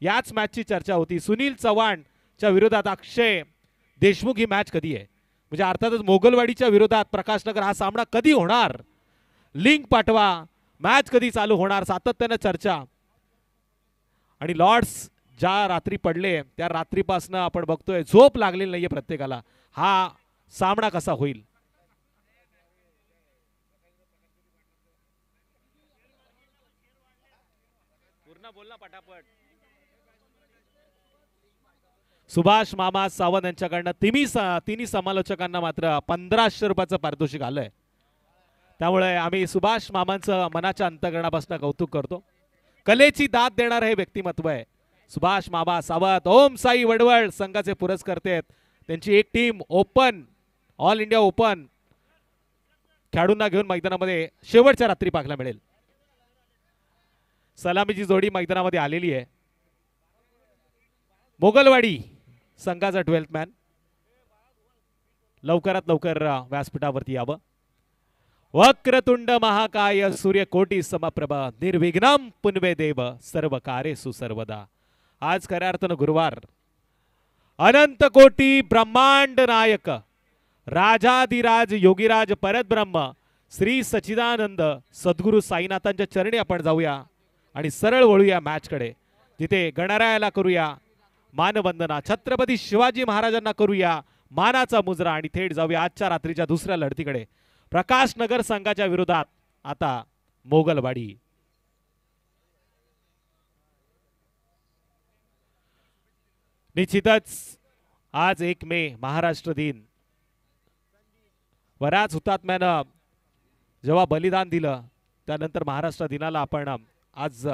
याच मॅचची चर्चा होती. सुनील चव्हाणच्या विरोधात अक्षय देशमुख ही मॅच कधी आहे, म्हणजे अर्थातच मोगलवाडीच्या विरोधात प्रकाशनगर हा सामना कधी होणार, लिंक पाठवा, मॅच कधी चालू होणार, सातत्याने चर्चा. आणि लॉर्ड्स ज्या रात्री पडले त्या रात्रीपासून आपण बघतोय झोप लागलेली नाहीये प्रत्येकाला. हा सामना कसा होईल. पूर्ण बोल ना पटापट. सुभाष मामा सावंत यांच्याकडनं तिन्ही समालोचकांना मात्र 1500 रुपयाचं पारितोषिक आलंय. त्यामुळे आम्ही सुभाष मामांचं मनाच्या अंतःकरणापासून कौतुक करतो. कलेची दाद देणार हे व्यक्तिमत्व आहे सुभाष मामा सावंत. ओम साई वडवळ संघाचे पुरस्कर्ते आहेत. त्यांची एक team open all India open खेळाडूंना घेऊन मैदानामध्ये शेवटच्या रात्री पाहायला मिळेल. सलामीची जोडी मैदानामध्ये आलेली आहे. मोगलवाडी संघाचा 12th मॅन लवकरात लवकर व्यासपीठावरती यावं. वक्रतुंड महाकाय सूर्यकोटी समप्रभ निर्विघ्नम पुनवे देव सर्व कार्येषु सर्वदा. आज खऱ्या अर्थानं गुरुवार. अनंत कोटी ब्रह्मांड नायक राजाधिराज योगीराज परतब्रह्म श्री सच्चिदानंद सद्गुरू साईनाथांच्या चरणी आपण जाऊया आणि सरळ वळूया मॅचकडे, जिथे गणरायाला करूया मानवंदना, छत्रपती शिवाजी महाराजांना करूया मानाचा मुजरा आणि थेट जाऊया आजच्या रात्रीच्या दुसऱ्या लढतीकडे. प्रकाशनगर संघाच्या विरोधात आता मोगलवाडी. निश्चितच आज 1 मे महाराष्ट्र दिन. बऱ्याच हुतात्म्यानं जेव्हा बलिदान दिलं त्यानंतर महाराष्ट्र दिनाला आपण आज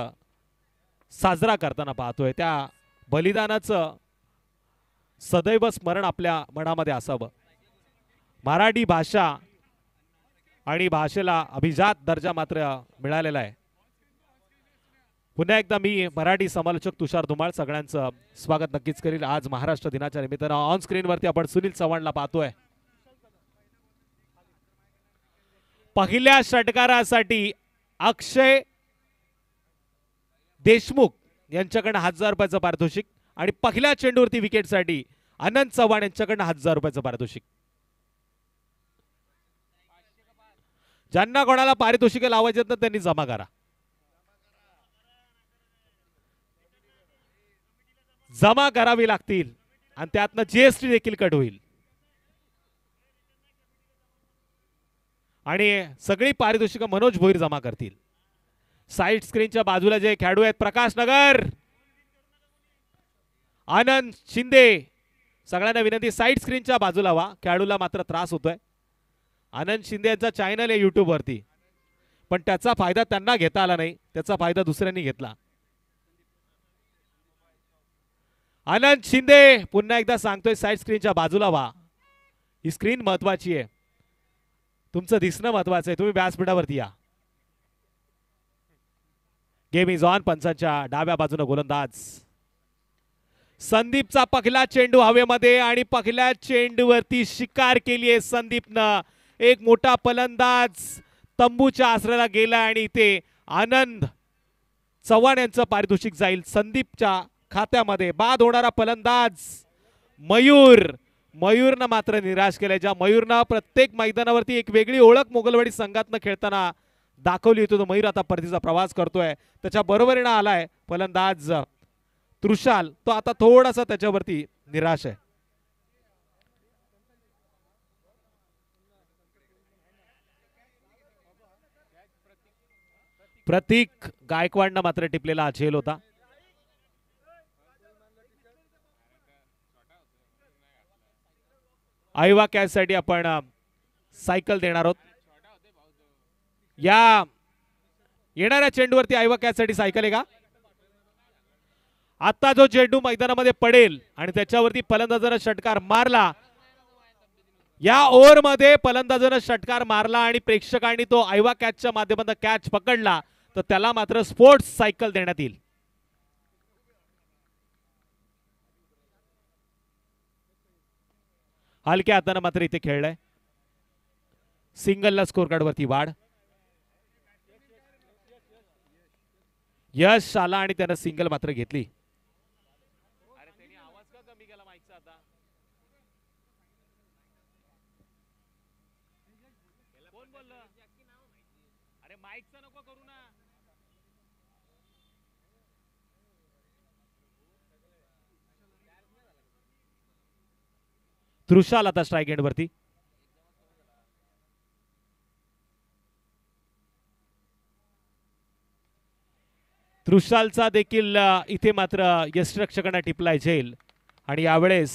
साजरा करताना पाहतोय. त्या बलिदानाचं सदैव स्मरण आपल्या मनामध्ये असावं. मराठी भाषा आणि भाषेला अभिजात दर्जा मात्र मिळालेला आहे. पुन्हा एकदा मी मराठी समालोचक तुषार धुमाळ सगळ्यांचं स्वागत नक्कीच करील. आज महाराष्ट्र दिनाच्या निमित्तानं ऑन स्क्रीनवरती आपण सुनील चव्हाणला पाहतोय. पहिल्या षटकारासाठी अक्षय देशमुख यांच्याकडनं 1000 रुपयाचं पारितोषिक आणि पहिल्या चेंडूवरती विकेटसाठी अनंत चव्हाण यांच्याकडनं 1000 रुपयाचं पारितोषिक. ज्यांना कोणाला पारितोषिक लावायचे तर त्यांनी जमा करा. जमा करावी लागतील आणि त्यातनं जीएसटी देखील कट होईल. आणि सगळी पारितोषिक मनोज भोईर जमा करतील. साइड स्क्रीनच्या बाजूला जे खेळाडू आहेत प्रकाशनगर आनंद शिंदे, सगळ्यांना विनंती साइड स्क्रीनच्या बाजूला व्हा. खेळाडूला मात्र त्रास होतोय. आनंद शिंदे यांचा चॅनल आहे YouTube वरती, पण त्याचा फायदा त्यांना घेता आला नाही, त्याचा फायदा दुसऱ्यांनी घेतला. आनंद शिंदे पुन्हा एकदा सांगतोय साइड स्क्रीनच्या बाजूला व्हा. ही स्क्रीन महत्वाची आहे, तुमचं दिसणं महत्वाचं आहे. तुम्ही व्यासपीठावरती या. Game is on. पंचांच्या डाव्या बाजूने गोलंदाज संदीपचा पहिला चेंडू हवेमध्ये आणि पहिल्या चेंडूवरती शिकार केली आहे संदीपनं. एक मोठा फलंदाज तंबूच्या आसऱ्याला गेला आणि इथे आनंद चव्हाण यांचं पारितोषिक जाईल संदीपच्या खात्यामध्ये. बाद होणारा फलंदाज मयूरनं मात्र निराश केलंय. ज्या मयूरनं प्रत्येक मैदानावरती एक वेगळी ओळख मोगलवाडी संघातनं खेळताना दाखवली होती, तो मयूर आता परतीचा प्रवास करतोय. त्याच्या बरोबरीनं आलाय फलंदाज तृषाल, तो आता थोडासा त्याच्यावरती निराश आहे. प्रतीक गायकवाडनं मात्र टिपलेला झेल होता. आयवा कॅच साठी आपण सायकल देणार आहोत. या येणाऱ्या चेंडूवरती आयवा कॅच साठी सायकल आहे का? आता जो चेंडू मैदानामध्ये पडेल आणि त्याच्यावरती फलंदाजानं षटकार मारला, या ओव्हर मध्ये फलंदाजानं षटकार मारला आणि प्रेक्षकांनी तो आयवा कॅचच्या माध्यमातून कॅच पकडला तर त्याला मात्र स्पोर्ट्स सायकल देण्यात येईल. हलक्या हाताने मात्र इथे खेळलाय. सिंगलला स्कोर कार्ड वरती वाढ. यश आला आणि त्यानं सिंगल मात्र घेतली. आवाज का कमी केला माईकचा आता? कोण बोललं? अरे माईकचा नको करू ना. तृषाल आता स्ट्राइक एंड वरती. तृषालचा देखील इथे मात्र यष्टिरक्षकांना टिपलाय झेल आणि यावेळेस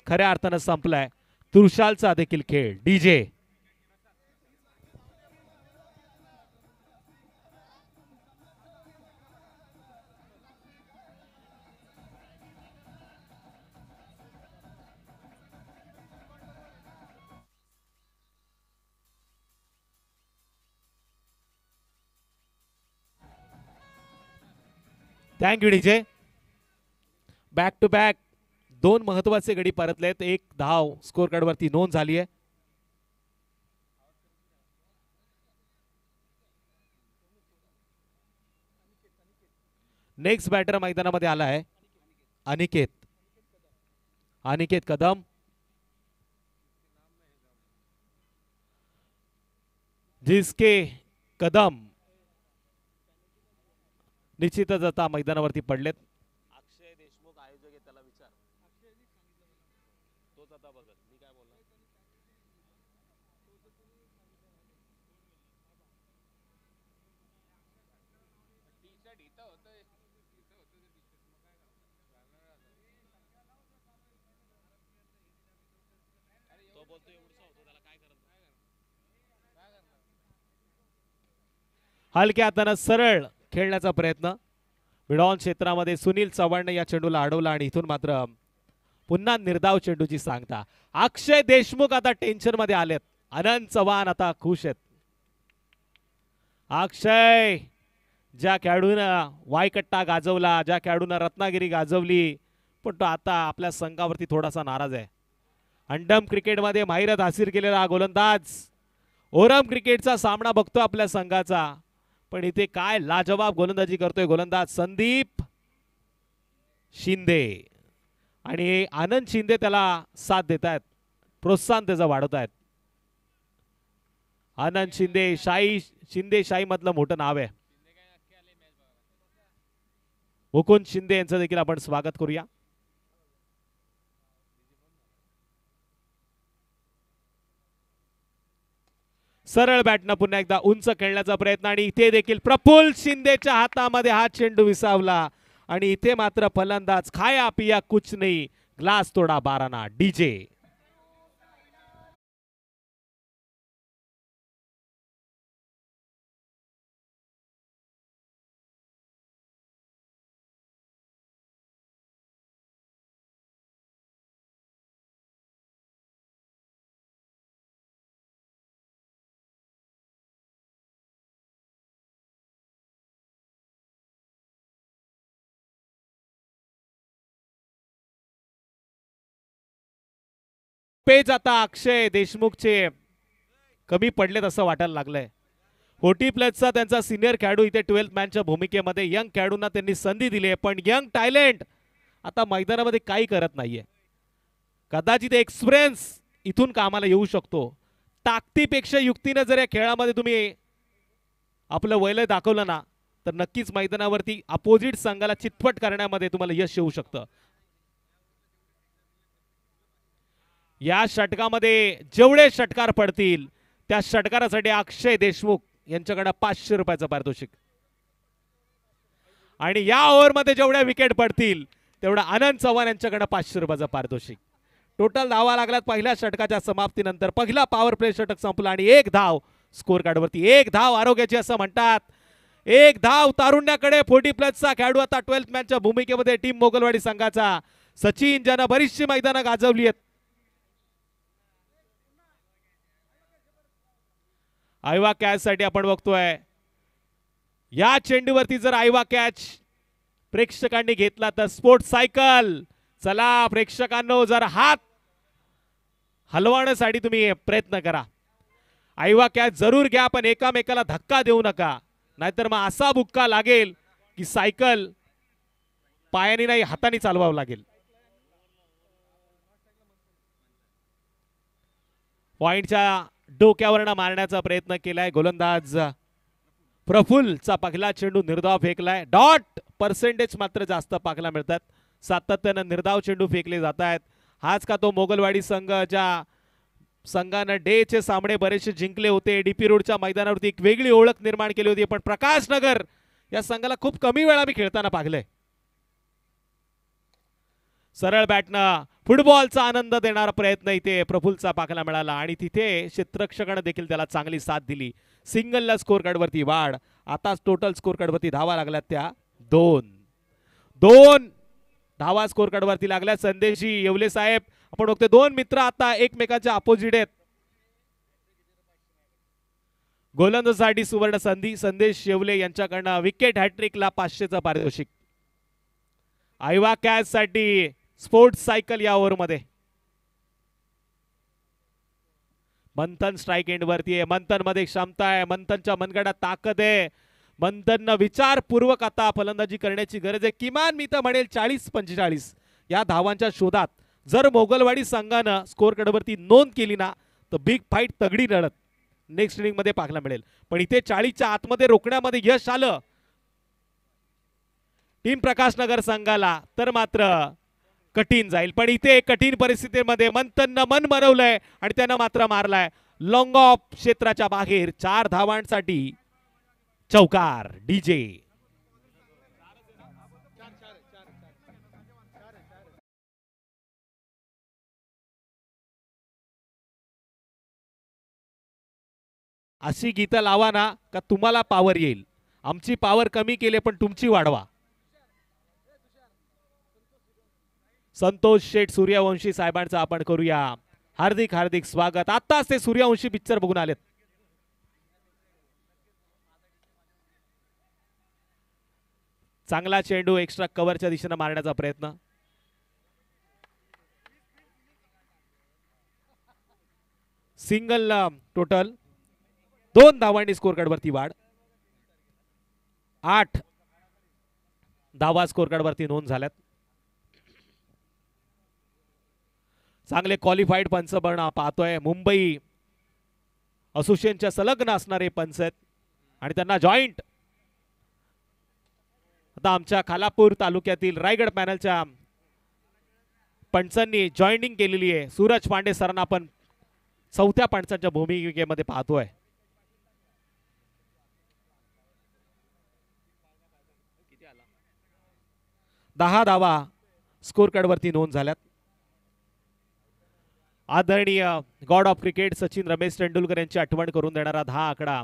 खऱ्या अर्थानं संपलाय तृषालचा देखील खेळ. DJ thank you DJ. Back to back दोन महत्वाचे गडी परतलेत. एक धाव स्कोर कार्ड वरती नोंद झाली आहे. नेक्स्ट बॅटर मैदानामध्ये आला आहे अनिकेत. अनिकेत कदम. जिसके कदम निश्चितच आता मैदानावरती पडलेत. अक्षय देशमुख आयोजक आहे, त्याला विचार. तोच आता बघत मी काय बोलणार. तो बोलतो एवढसा होतो त्याला काय करत. हलक्या हातानं सरळ खेळण्याचा प्रयत्न. मिडॉन क्षेत्रामध्ये सुनील चव्हाणने या चेंडूला अडवला आणि इथून मात्र पुन्हा निर्धाव चेंडूची सांगता. अक्षय देशमुख आता टेन्शन मध्ये आलेत. अनंत चव्हाण आता खुश आहेत. अक्षय ज्या खेळाडूनं वायकट्टा गाजवला, ज्या खेळाडूनं रत्नागिरी गाजवली, पण तो आता आपल्या संघावरती थोडासा नाराज आहे. अंडम क्रिकेटमध्ये माहिरत हासिल केलेला गोलंदाज ओरम क्रिकेटचा सामना बघतो आपल्या संघाचा, पण इथे काय लाजवाब गोलंदाजी करतोय गोलंदाज संदीप शिंदे. आणि आनंद शिंदे त्याला साथ देत आहेत, प्रोत्साहन त्याचं वाढवत आहेत. आनंद शिंदे शिंदे शाही मधलं मोठं नाव आहे. मुकुंद शिंदे यांचं देखील आपण स्वागत करूया. सरळ बॅटनं पुन्हा एकदा उंच खेळण्याचा प्रयत्न आणि इथे देखील प्रफुल्ल शिंदेच्या हातामध्ये हा चेंडू विसावला आणि इथे मात्र फलंदाज खाया पिया कुछ नाही, ग्लास तोडा बाराना. डीजे पेज आता अक्षय देशमुखचे कमी पडलेत असं वाटायला लागलंय. फोर्टी प्लसचा त्यांचा सिनियर खेळाडू इथे 12th मॅनच्या भूमिकेमध्ये यंग खेळाडूंना त्यांनी संधी दिली आहे, पण यंग टॅलेंट आता मैदानामध्ये काही करत नाहीये. कदाचित एक्सपिरियन्स इथून कामाला येऊ शकतो. ताकदीपेक्षा युक्तीने जर या खेळामध्ये तुम्ही आपलं वैलय दाखवलं ना, तर नक्कीच मैदानावरती अपोजिट संघाला चितपट करण्यामध्ये तुम्हाला यश येऊ शकतं. या षटकामध्ये जेवढे षटकार पडतील त्या षटकारासाठी अक्षय देशमुख यांच्याकडे 500 रुपयाचं पारितोषिक. आणि या ओव्हरमध्ये जेवढ्या विकेट पडतील तेवढा आनंद चव्हाण यांच्याकडे 500 रुपयाचं पारितोषिक. टोटल धावा लागल्यात पहिल्या षटकाच्या समाप्तीनंतर. पहिला पॉवर प्ले षटक संपला आणि 1 धाव स्कोर कार्डवरती. 1 धाव आरोग्याची असं म्हणतात. 1 धाव तारुण्याकडे 40 प्लसचा खेळाडू आता 12th मॅनच्या भूमिकेमध्ये टीम मोगलवाडी संघाचा सचिन, ज्यानं बरीचशी मैदानं गाजवली आहेत. आयवा कॅच साठी आपण बघतोय. या चेंडूवरती जर आयवा कॅच प्रेक्षकांनी घेतला तर स्पोर्ट्स सायकल. चला प्रेक्षकांनो, जर हात हलवण्यासाठी तुम्ही प्रयत्न करा. आयवा कॅच जरूर घ्या, पण एकामेकाला धक्का देऊ नका, नाहीतर मग असा बुक्का लागेल की सायकल पायाने नाही हाताने चालवावं लागेल. पॉइंटच्या डोक्यावरनं मारण्याचा प्रयत्न केलाय गोलंदाज प्रफुल्लचा पहिला चेंडू निर्धाव फेकलाय. डॉट पर्सेंटेज मात्र जास्त पाहायला मिळतात. सातत्यानं निर्धाव चेंडू फेकले जात आहेत. हाच का तो मोगलवाडी संघ ज्या संघानं डेचे सामने बरेचसे जिंकले होते, डीपी रोडच्या मैदानावरती एक वेगळी ओळख निर्माण केली होती, पण प्रकाश नगर या संघाला खूप कमी वेळा मी खेळताना पाहिलंय. सरळ बॅटनं फुटबॉलचा आनंद देणारा प्रयत्न इथे प्रफुल्लचा पाहायला मिळाला आणि तिथे क्षेत्ररक्षकानं देखील त्याला चांगली साथ दिली. सिंगलला स्कोर कार्डवरती वाढ. आता टोटल स्कोर कार्डवरती धावा लागल्यात त्या 2 धावा स्कोर कार्डवरती लागल्या. संदेशजी येवले साहेब, आपण बघतोय दोन मित्र आता एकमेकांच्या अपोजिट आहेत. गोलंदाजीसाठी सुवर्ण संधी. संदेश येवले यांच्याकडनं विकेट हॅट्रिकला 500चं पारितोषिक. आयवा कॅच साठी स्पोर्ट्स सायकल या ओव्हरमध्ये. मंथन स्ट्राइक एंड वरती आहे. मंथन मध्ये क्षमता आहे, मंथनच्या मनगडात ताकद आहे. मंथननं विचारपूर्वक आता फलंदाजी करण्याची गरज आहे. किमान मी तर म्हणेल 40-45 या धावांच्या शोधात जर मोगलवाडी संघानं स्कोर कार्डवरती नोंद केली ना तर बिग फाईट तगडी लढत नेक्स्ट इनिंग मध्ये पाहायला मिळेल. पण इथे 40च्या आतमध्ये रोखण्यामध्ये यश आलं टीम प्रकाश नगर संघाला तर मात्र कठीण जाईल. पण इथे कठीण परिस्थितीमध्ये मंथननं मन बनवलंय आणि त्यानं मात्र मारलाय लॉंग ऑफ क्षेत्राच्या बाहेर. 4 धावांसाठी चौकार. डीजे अशी गीतं लावा ना का तुम्हाला पावर येईल. आमची पावर कमी केली पण तुमची वाढवा. संतोष शेठ सूर्यवंशी साहेबांचं आपण करूया हार्दिक हार्दिक स्वागत. आताच ते सूर्यवंशी पिक्चर बघून आलेत. चांगला चेंडू एक्स्ट्रा कव्हरच्या दिशेने मारण्याचा प्रयत्न. सिंगल टोटल 2 धावांनी स्कोर कार्डवरती वाढ. 8 धावा स्कोर कार्डवरती नोंद झाल्यात. चांगले क्वालिफाईड पंच पाहतोय. मुंबई असोसिएशनच्या संलग्न असणारे पंच आहेत आणि त्यांना जॉईंट आता आमच्या खालापूर तालुक्यातील रायगड पॅनलच्या पंचांनी जॉईनिंग केलेली आहे. सूरज पांडे सरांना आपण 4थ्या पंचांच्या भूमिकेमध्ये पाहतोय. दहा धावा स्कोर कार्डवरती नोंद झाल्यात. आदरणीय God of cricket Sachin Ramesh Tendulkar यांची आठवण करून देणारा 10 आकडा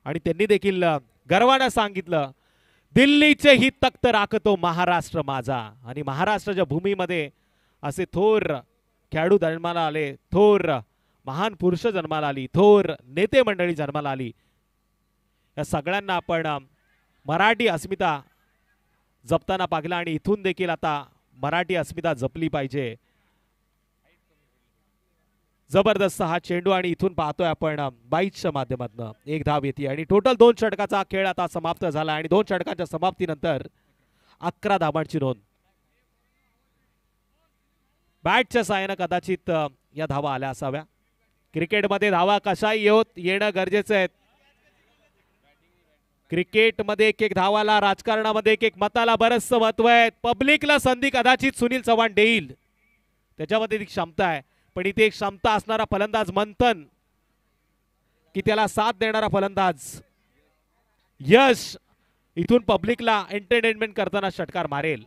आणि त्यांनी देखील गर्वाने सांगितलं दिल्लीचे ही तख्त राखतो महाराष्ट्र माझा. आणि महाराष्ट्राच्या भूमीमध्ये असे थोर खेळाडू जन्माला आले, थोर महान पुरुष जन्माला आली, थोर नेते मंडळी जन्माला आली. या सगळ्यांना आपण मराठी अस्मिता जपताना पाहिलं आणि इथून देखील आता मराठी अस्मिता जपली पाहिजे. जबरदस्त हा चेंडू आणि इथून पाहतोय आपण 22च्या माध्यमातून 1 धाव येते आणि टोटल 2 षटकाचा खेळ आता समाप्त झाला आणि 2 षटकांच्या समाप्तीनंतर 11 धावांची नोंद. बॅटच्या साहाय्याने कदाचित या धावा आल्या असाव्या. क्रिकेटमध्ये धावा कशाही येणं गरजेचं आहे. क्रिकेटमध्ये एक धावाला, राजकारणामध्ये एक मताला बरंचसं महत्व आहे. पब्लिकला संधी कदाचित सुनील चव्हाण देईल, त्याच्यामध्ये ती क्षमता आहे. पण इथे एक क्षमता असणारा फलंदाज मंथन की त्याला साथ देणारा फलंदाज यश इथून पब्लिकला एंटरटेनमेंट करताना षटकार मारेल.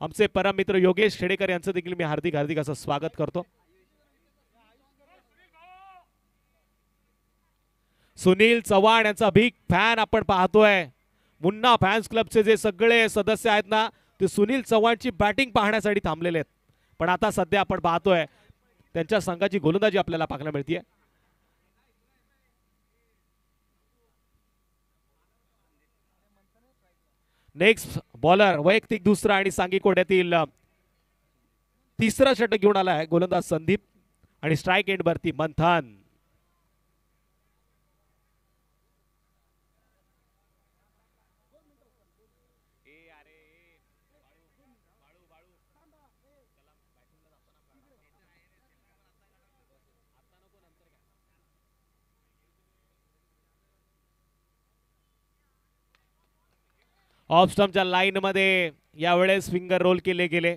आमचे परम मित्र योगेश खेडेकर यांचं देखील मी हार्दिक हार्दिक असं स्वागत करतो. सुनील चव्हाण यांचा बिग फॅन आपण पाहतोय. मुन्ना फॅन्स क्लबचे जे सगळे सदस्य आहेत ना ते सुनील चव्हाणची बॅटिंग पाहण्यासाठी थांबलेले आहेत. पण आता सध्या आपण पाहतोय त्यांच्या संघाची गोलंदाजी आपल्याला पाहायला मिळते. नेक्स्ट बॉलर वैयक्तिक दुसरा आणि सांगी कोड्यातील तिसरा षटक घेऊन आलाय गोलंदाज संदीप आणि स्ट्राइक एंड वरती मंथन. ऑफ स्टंपच्या लाईन मध्ये यावेळेस फिंगर रोल केले गेले.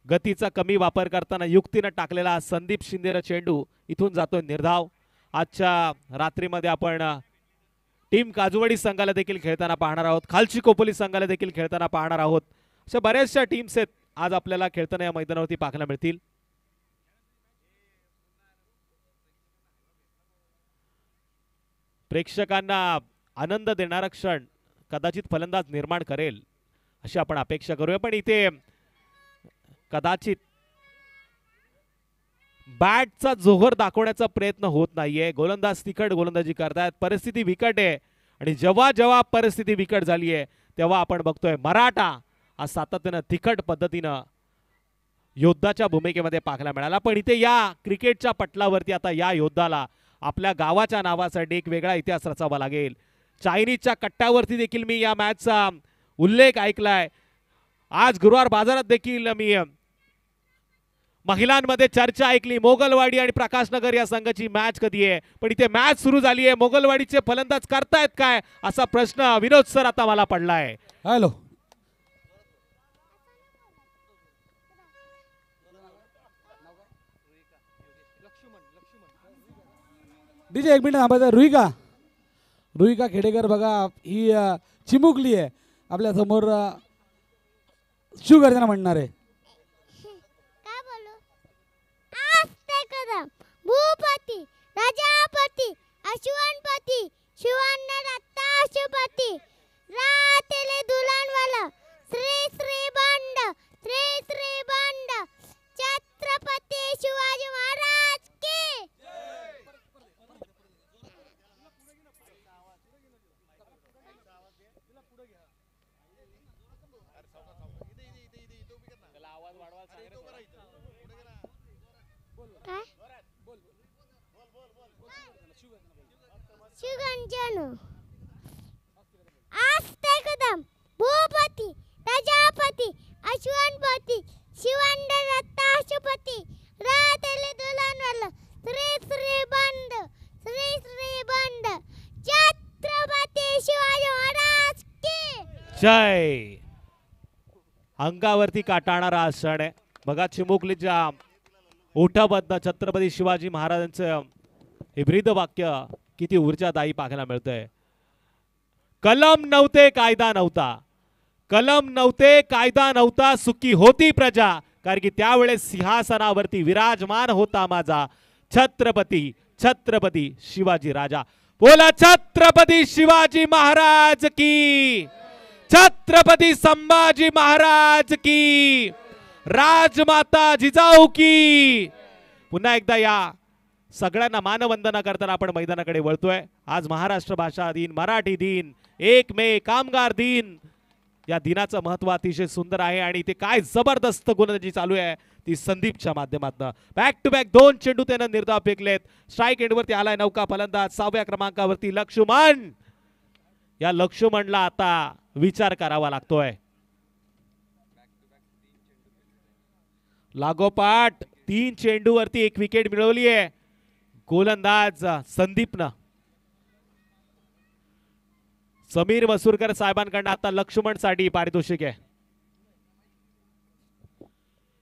गतीचा कमी वापर करताना युक्तीनं टाकलेला संदीप शिंदेचा चेंडू इथून जातोय निर्धाव. आजच्या रात्रीमध्ये आपण टीम काजूवाडी संघाला देखील खेळताना पाहणार आहोत, खालची कोपोली संघाला देखील खेळताना पाहणार आहोत. अशा बऱ्याचशा टीम्स आहेत आज आपल्याला खेळताना या मैदानावरती पाहायला मिळतील. प्रेक्षकांना आनंद देणारा क्षण कदाचित फलंदाज निर्माण करेल अशी आपण अपेक्षा करूया. पण इथे कदाचित बॅटचा जोहर दाखवण्याचा प्रयत्न होत नाहीये. गोलंदाज तिखट गोलंदाजी करतायत, परिस्थिती विकट आहे आणि जेव्हा जेव्हा परिस्थिती विकट झाली आहे तेव्हा आपण बघतोय मराठा आज सातत्यानं तिखट पद्धतीनं योद्धाच्या भूमिकेमध्ये पाहायला मिळाला. पण इथे या क्रिकेटच्या पटलावरती आता या योद्धाला आपल्या गावाच्या नावासाठी एक वेगळा इतिहास रचावा लागेल. चायनीजच्या कट्ट्यावरती देखील मी या मॅचचा उल्लेख ऐकलाय. आज गुरुवार बाजारात देखील मी महिलांमध्ये चर्चा ऐकली, मोगलवाडी आणि प्रकाशनगर या संघाची मॅच कधी आहे. पण इथे मॅच सुरू झाली आहे, मोगलवाडीचे फलंदाज करतायत काय असा प्रश्न विनोद सर आता मला पडलाय. हॅलो डीजे एक मिनिट थांबायचं. रुईका खेडेकर बघा ही चिमुकली आहे आपल्या समोर. शिवगर्जना म्हणणार आहे. भूपती राजापती अश्वनपती शिवन्न दत्ताशुपती रातेले दुल्हनवाला श्री श्री बंड छत्रपती शिवाजी महाराज की शिवगंजन आस्ते कदम भूपती राजापती अश्वनपती शिवन्न दत्ताशुपती रातेले दुल्हनवाला श्री श्री बंड छत्रपती शिवाजी महाराज की जय. अंगावरती काटाणारा क्षण आहे बघा. चिमुकलीच्या ओठाबद्दल छत्रपती शिवाजी महाराजांचं हे ब्रीद वाक्य किती ऊर्जादायी पाहायला मिळतंय. कलम नव्हते कायदा नव्हता, कलम नव्हते कायदा नव्हता, सुखी होती प्रजा. कारण की त्यावेळेस सिंहासनावरती विराजमान होता माझा छत्रपती शिवाजी राजा. बोला छत्रपती शिवाजी महाराज की, छत्रपती संभाजी महाराज की, राजमाता जिजाऊ की. पुन्हा एकदा या सगळ्यांना मानवंदना करताना आपण मैदानाकडे वळतोय. आज महाराष्ट्र भाषा दिन, मराठी दिन, 1 मे कामगार दिन. या दिनाचं महत्व अतिशय सुंदर आहे आणि ते काय जबरदस्त गोलंदाजी चालू आहे ती संदीपच्या माध्यमातून. बॅक टू बॅक 2 चेंडू त्यानं निर्धाव फेकलेत. स्ट्राईक एंडवरती आलाय नौका फलंदाज 6व्या क्रमांकावरती लक्ष्मण. या लक्ष्मणला आता विचार करावा लागतोय. लागोपाठ 3 चेंडूवरती 1 विकेट मिळवली आहे गोलंदाज संदीपनं. समीर मसूरकर साहेबांकडून आता लक्ष्मण साठी पारितोषिक आहे.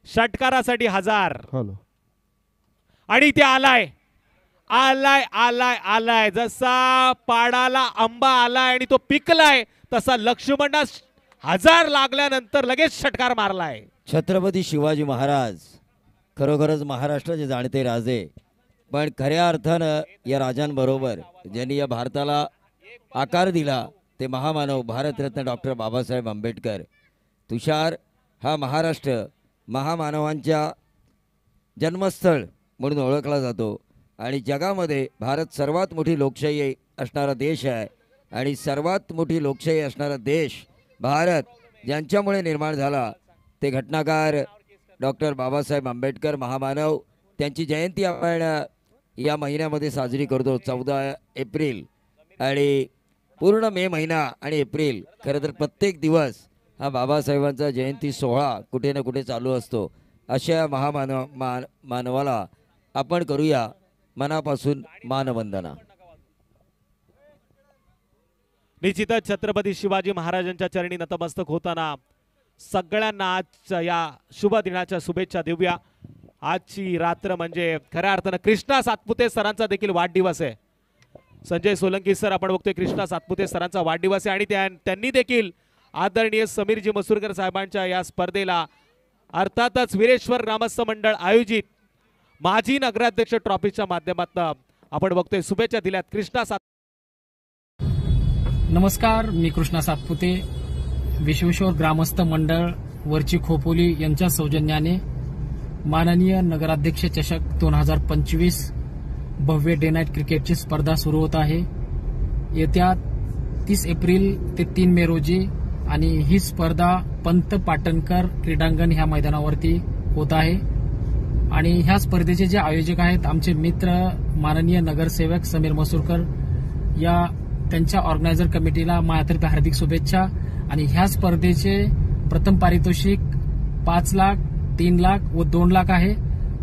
षटकारासाठी 1000 आणि ते आलाय जसा पाडाला आंबा आलाय आणि तो पिकलाय तसा लक्ष्मणना 1000 लागल्यानंतर लगेच षटकार मारलाय. छत्रपती शिवाजी महाराज खरोखरच महाराष्ट्राचे जाणते राजे, पण खऱ्या अर्थानं या राजांबरोबर ज्यांनी या भारताला आकार दिला ते महामानव भारतरत्न डॉक्टर बाबासाहेब आंबेडकर. तुषार हा महाराष्ट्र महामानवांच्या जन्मस्थळ म्हणून ओळखला जातो आणि जगामध्ये भारत सर्वात मोठी लोकशाही असणारा देश आहे आणि सर्वात मोठी लोकशाही असणारा देश भारत ज्यांच्यामुळे निर्माण झाला ते घटनाकार डॉक्टर बाबासाहेब आंबेडकर महामानव. त्यांची जयंती आपण या महिन्यामध्ये साजरी करतो 14 एप्रिल आणि पूर्ण मे महिना आणि एप्रिल. खरं तर प्रत्येक दिवस हा बाबासाहेबांचा जयंती सोहळा कुठे ना कुठे चालू असतो. अशा मानवाला आपण करूया मनापासून मानवंदना. निश्चितच छत्रपती शिवाजी महाराजांच्या चरणी नतमस्तक होताना सगळ्यांना आजच्या या शुभ दिनाच्या शुभेच्छा देऊया. आजची रात्र म्हणजे खऱ्या अर्थानं कृष्णा सातपुते सरांचा देखील वाढदिवस आहे. संजय सोलंकी सर आपण बघतोय कृष्णा सातपुते सरांचा वाढदिवस आहे आणि त्यांनी देखील आदरणीय समीरजी मसूरकर साहेबांच्या या स्पर्धेला अर्थातच वीरेश्वर ग्रामस्थ मंडळ आयोजित माजी नगराध्यक्ष ट्रॉफीच्या माध्यमातून आपण बघतोय शुभेच्छा दिल्यात. कृष्णा सात नमस्कार, मी कृष्णा सातपुते. विश्वेश्वर ग्रामस्थ मंडळ वरची खोपोली यांच्या सौजन्याने माननीय नगराध्यक्ष चषक 2025 भव्य डे नाईट क्रिकेटची स्पर्धा सुरू होत आहे. येत्या 30 एप्रिल ते 3 मे रोजी आणि ही स्पर्धा पंत पाटणकर क्रीडांगण ह्या मैदानावरती होत आहे. आणि ह्या स्पर्धेचे जे आयोजक आहेत आमचे मित्र माननीय नगरसेवक समीर मसूरकर, या त्यांच्या ऑर्गनायझर कमिटीला माझ्यातर्फे हार्दिक शुभेच्छा. आणि ह्या स्पर्धेचे प्रथम पारितोषिक 5 लाख, 3 लाख व 2 लाख आहे.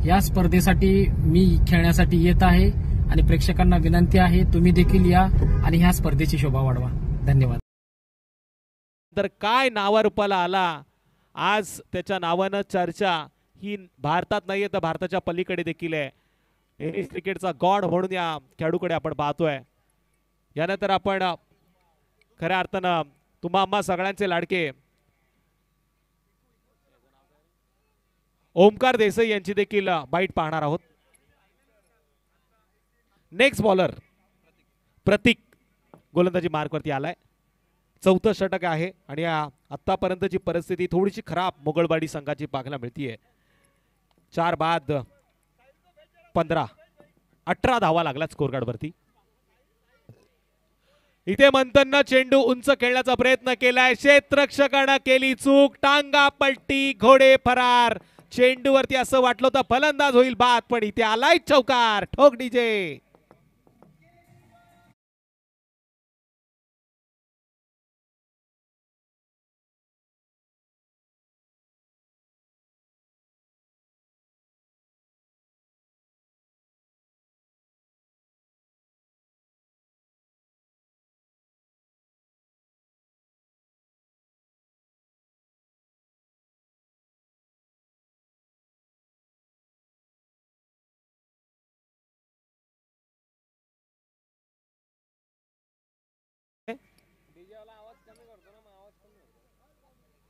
या स्पर्धेसाठी मी खेळण्यासाठी येत आहे आणि प्रेक्षकांना विनंती आहे तुम्ही देखील या आणि ह्या स्पर्धेची शोभा वाढवा. धन्यवाद. तर काय नावारूपाला आला आज, त्याच्या नावानं चर्चा ही भारतात नाहीये तर भारताच्या पलीकडे देखील आहे. टेनिस क्रिकेटचा गॉड म्हणून या खेळाडूकडे आपण पाहतोय. यानंतर आपण खऱ्या अर्थानं तुम्हा आम्हा सगळ्यांचे लाडके ओमकार देसाई यांची देखील बाईट पाहणार आहोत. नेक्स्ट बॉलर प्रतीक गोलंदाजी मार्कवरती आलाय. 4थं षटक आहे आणि आतापर्यंतची परिस्थिती थोडीशी खराब मोगलवाडी संघाची पाहायला मिळतीये. 4 बाद 15, 18 धावा लागला स्कोर कार्ड वरती. इथे मंथननं चेंडू उंच खेळण्याचा प्रयत्न केलाय. क्षेत्ररक्षकानं केली चूक. टांगा पलटी, घोडे फरार. चेंडूवरती असं वाटलं होतं फलंदाज होईल बाद, पण इथे आलाय चौकार. ठोक डीजे.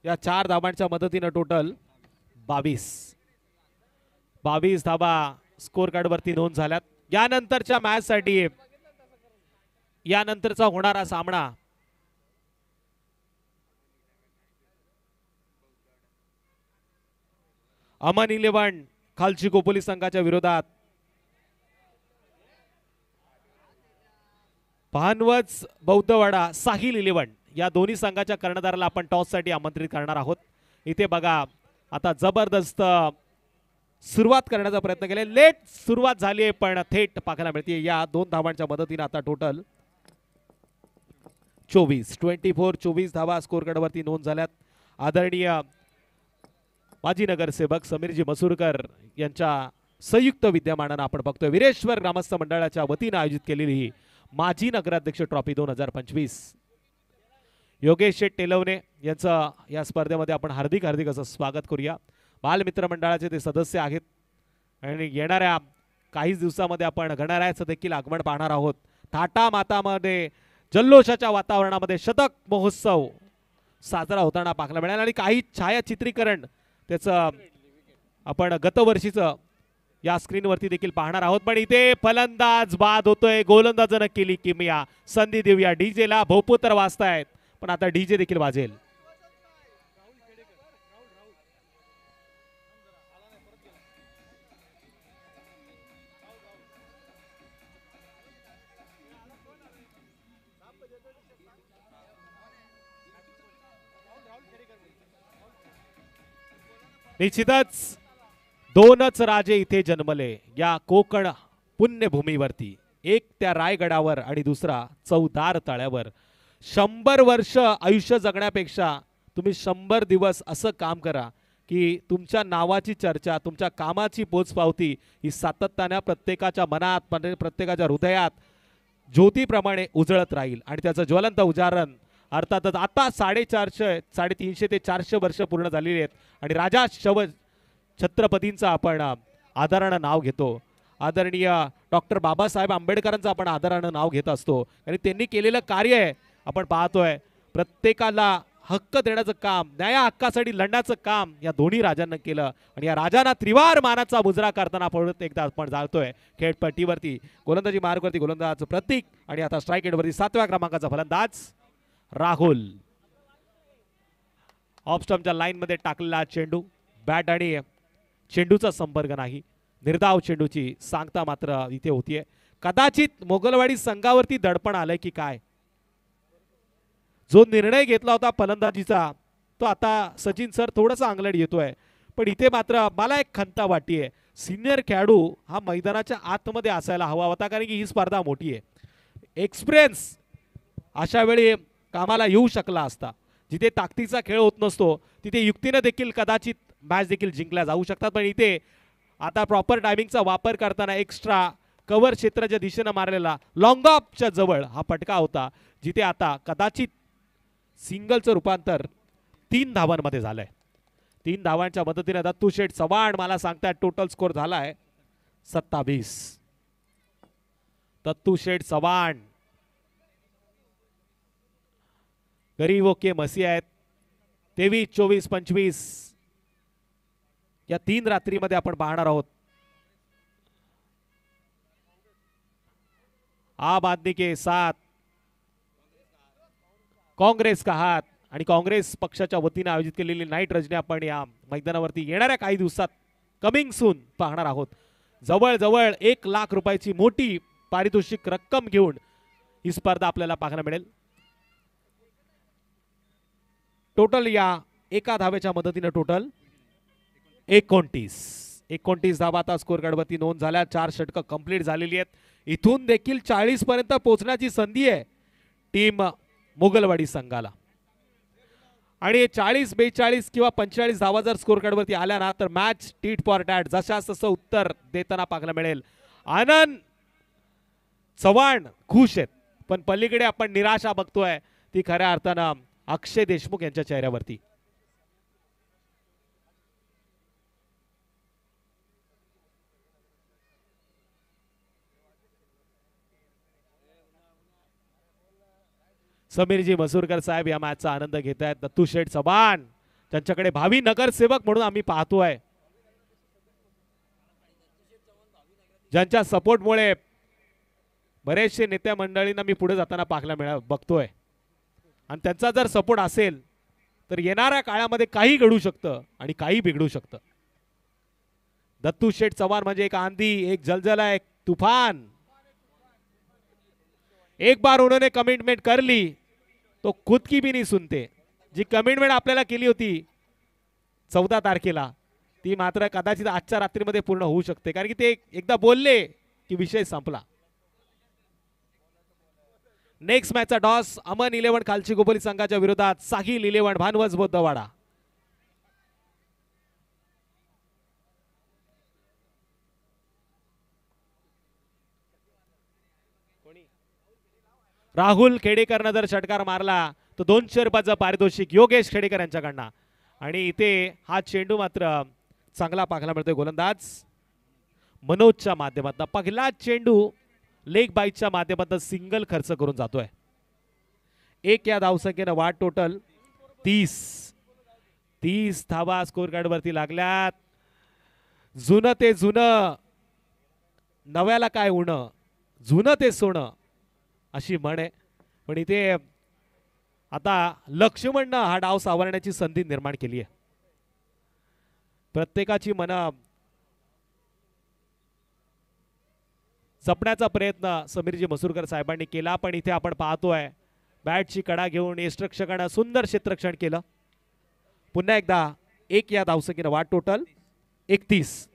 या 4 धाबांच्या मदतीनं टोटल 22 धाबा स्कोर कार्ड वरती नोंद झाल्यात. यानंतरच्या मॅच साठी यानंतरचा होणारा सामना अमन 11 खालची कोपोली संघाच्या विरोधात भानवच बौद्धवाडा साहिल 11 या दोन्ही संघाच्या कर्णधाराला आपण टॉस साठी आमंत्रित करणार आहोत. इथे बघा आता जबरदस्त सुरुवात करण्याचा प्रयत्न केला. लेट सुरुवात झाली आहे पण थेट पाहायला मिळते. या 2 धावांच्या मदतीने आता टोटल 24 धावा स्कोर कार्ड वरती नोंद झाल्यात. आदरणीय माजी नगरसेवक समीरजी मसूरकर यांच्या संयुक्त विद्यमानानं आपण बघतोय वीरेश्वर ग्रामस्थ मंडळाच्या वतीनं आयोजित केलेली ही माजी नगराध्यक्ष ट्रॉफी 2025. योगेश शेठ टेलवणे यांचं या स्पर्धेमध्ये आपण हार्दिक असं स्वागत करूया. बालमित्र मंडळाचे ते सदस्य आहेत आणि येणाऱ्या काही दिवसामध्ये आपण गणरायाचं देखील आगमन पाहणार आहोत. थाटा मातामध्ये जल्लोषाच्या वातावरणामध्ये शतक महोत्सव साजरा होताना पाहायला मिळाला आणि काही छायाचित्रीकरण त्याचं आपण गतवर्षीचं या स्क्रीनवरती देखील पाहणार आहोत. पण इथे फलंदाज बाद होतोय. गोलंदाजानं केली किमया. संधी देऊया डीजेला. भोपूतर वाजतायत पण आता डीजे देखील वाजेल. निश्चितच 2च राजे इथे जन्मले या कोकण पुण्यभूमीवरती. एक त्या रायगडावर आणि दुसरा चौदार तळ्यावर. 100 वर्ष आयुष्य जगण्यापेक्षा तुम्ही 100 दिवस असं काम करा की तुमच्या नावाची चर्चा, तुमच्या कामाची पोचपावती ही सातत्याने प्रत्येकाच्या मनात, प्रत्येकाच्या हृदयात ज्योतीप्रमाणे उजळत राहील आणि त्याचं ज्वलंत उदाहरण अर्थातच आता 350 ते 400 वर्ष पूर्ण झालेली आहेत आणि राजा छत्रपतींचं आपण आदरानं नाव घेतो. आदरणीय डॉक्टर बाबासाहेब आंबेडकरांचं आपण आदरानं नाव घेत असतो आणि त्यांनी केलेलं कार्य आहे आपण पाहतोय. प्रत्येकाला हक्क देण्याचं काम, न्याया हक्कासाठी लढण्याचं काम या दोन्ही राजांना केलं आणि या राजांना त्रिवार मानाचा मुजरा करताना परत एकदा आपण जाळतोय. खेळपट्टीवरती गोलंदाजी मार्गवरती गोलंदाज प्रतीक आणि आता स्ट्राईक एंडवरती 7व्या क्रमांकाचा फलंदाज राहुल. ऑफ स्टंपच्या लाईनमध्ये टाकलेला चेंडू, बॅट आणि चेंडूचा संपर्क नाही. निर्धाव चेंडूची सांगता मात्र इथे होतीये. कदाचित मोगलवाडी संघावरती दडपण आलंय की काय. जो निर्णय घेतला होता फलंदाजीचा तो आता सचिन सर थोडासा अंगलट येतोय, पण इथे मात्र मला एक खंत वाटतीये. सिनियर खेळाडू हा मैदानाच्या आतमध्ये असायला हवा होता, कारण की ही स्पर्धा मोठी आहे. एक्सपिरियन्स अशा वेळी कामाला येऊ शकला असता. जिथे ताकदीचा खेळ होत नसतो तिथे युक्तीने देखील कदाचित मॅच देखील जिंकल्या जाऊ शकतात, पण इथे आता प्रॉपर टायमिंगचा वापर करताना एक्स्ट्रा कव्हर क्षेत्राच्या दिशेनं मारलेला लॉंग ऑफच्या जवळ हा फटका होता, जिथे आता कदाचित सिंगलचं रूपांतर 3 धावांमध्ये झालंय. 3 धावांच्या मदतीने दत्तू शेठ चव्हाण मला सांगतात टोटल स्कोर झालाय 27. दत्तू शेठ चव्हाण गरीब ओके मसी आहेत. 23, 24, 25 या 3 रात्रीमध्ये आपण पाहणार आहोत. आम आदमी के साथ काँग्रेस का हात आणि काँग्रेस पक्षाच्या वतीने आयोजित केलेली नाईट रजनी आपण या मैदानावरती येणाऱ्या काही दिवसात कमिंग सून पाहणार आहोत. जवळजवळ 1 लाख रुपयाची मोठी पारितोषिक रक्कम घेऊन ही स्पर्धा आपल्याला पाहायला मिळेल. टोटल या एका धावेच्या मदतीने टोटल 29 धावा आता स्कोर कार्डवरती नोंद झाल्या. 4 षटकं कंप्लीट झालेली आहेत. इथून देखील 40 पर्यंत पोहोचण्याची संधी आहे टीम मोगलवाडी संघाला. आणि 40, 42 किंवा 45 धावा जर स्कोर कार्डवरती आल्या ना तर मॅच टीट फॉर टॅट जशास तसं उत्तर देताना पाहायला मिळेल. आनंद चव्हाण खुश आहेत, पण पलीकडे आपण निराशा बघतोय ती खऱ्या अर्थानं अक्षय देशमुख यांच्या चेहऱ्यावरती. समीरजी मसूरकर साहेब या मॅचचा आनंद घेत आहेत. दत्तू शेठ चव्हाण त्यांच्याकडे भावी नगरसेवक म्हणून आम्ही पाहतोय, ज्यांच्या सपोर्टमुळे बरेचसे नेत्या मंडळींना मी पुढे जाताना बघतोय. आणि त्यांचा जर सपोर्ट असेल तर येणाऱ्या काळामध्ये काही घडू शकतं आणि काही बिघडू शकतं. दत्तू शेठ चव्हाण म्हणजे एक आंधी, एक जलजला, एक तूफान. एक बार उन्होंने कमिटमेंट कर ली तो खुद की भी नहीं सुनते. जी कमिटमेंट आपल्याला केली होती 14 तारखेला ती मात्र कदाचित आजच्या रात्रीमध्ये पूर्ण होऊ शकते, कारण की ते एकदा बोलले की विषय संपला. नेक्स्ट मॅचचा टॉस अमन 11 खालची गोपोली संघाच्या विरोधात साहिल 11 भानवस बोद्धवाडा. राहुल खेडेकरनं जर षटकार मारला तर 200 रुपयाचं पारितोषिक योगेश खेडेकर यांच्याकडनं. आणि इथे हा चेंडू मात्र चांगला पाहायला मिळतोय गोलंदाज मनोजच्या माध्यमातून. पहिला चेंडू लेग बाईटच्या माध्यमातून सिंगल खर्च करून जातोय. 1 या धावसंख्येनं वाढ टोटल 30 धावा स्कोर कार्ड वरती लागल्यात. जुनं ते जुनं, नव्याला काय उणं, जुनं ते सोनं अशी म्हण आहे. पण इथे आता लक्ष्मणनं हा डाव सावरण्याची संधी निर्माण केली आहे. प्रत्येकाची मनं जपण्याचा प्रयत्न समीरजी मसूरकर साहेबांनी केला, पण इथे आपण पाहतोय बॅटची कडा घेऊन यष्टरक्षकानं सुंदर क्षेत्ररक्षण केलं. पुन्हा एकदा 1 या धावसंख्येनं वाढ टोटल 31.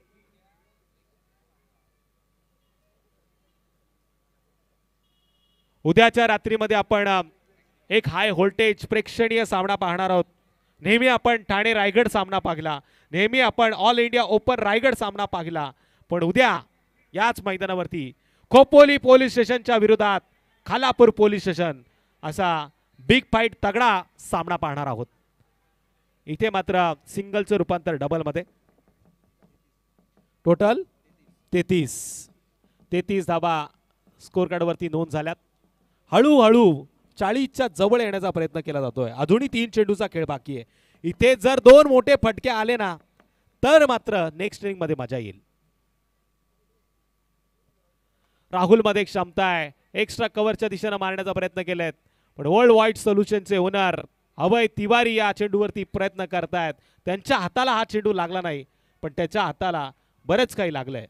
उद्याच्या रात्रीमध्ये आपण एक हाय व्होल्टेज प्रेक्षणीय सामना पाहणार आहोत. नेहमी आपण ठाणे रायगड सामना पाहिला, नेहमी आपण ऑल इंडिया ओपन रायगड सामना पाहिला, पण उद्या याच मैदानावरती खोपोली पोलीस स्टेशनच्या विरोधात खालापूर पोलीस स्टेशन असा बिग फाईट तगडा सामना पाहणार आहोत. इथे मात्र सिंगलचं रूपांतर डबलमध्ये. टोटल 33 धाबा स्कोर कार्डवरती नोंद झाल्यात. हळूहळू 40च्या जवळ येण्याचा प्रयत्न केला जातोय. अजूनही 3 चेंडूचा खेळ बाकी आहे. इथे जर 2 मोठे फटके आले ना तर मात्र नेक्स्ट इनिंग मध्ये मजा येईल. राहुल मध्ये क्षमता आहे. एक्स्ट्रा कव्हरच्या दिशेने मारण्याचा प्रयत्न केलेत पण वर्ल्ड वाईड सोल्युशनचे ओनर अभय तिवारी या चेंडूवरती प्रयत्न करतायत. त्यांच्या हाताला हा चेंडू लागला नाही पण त्याच्या हाताला बरेच काही लागलंय.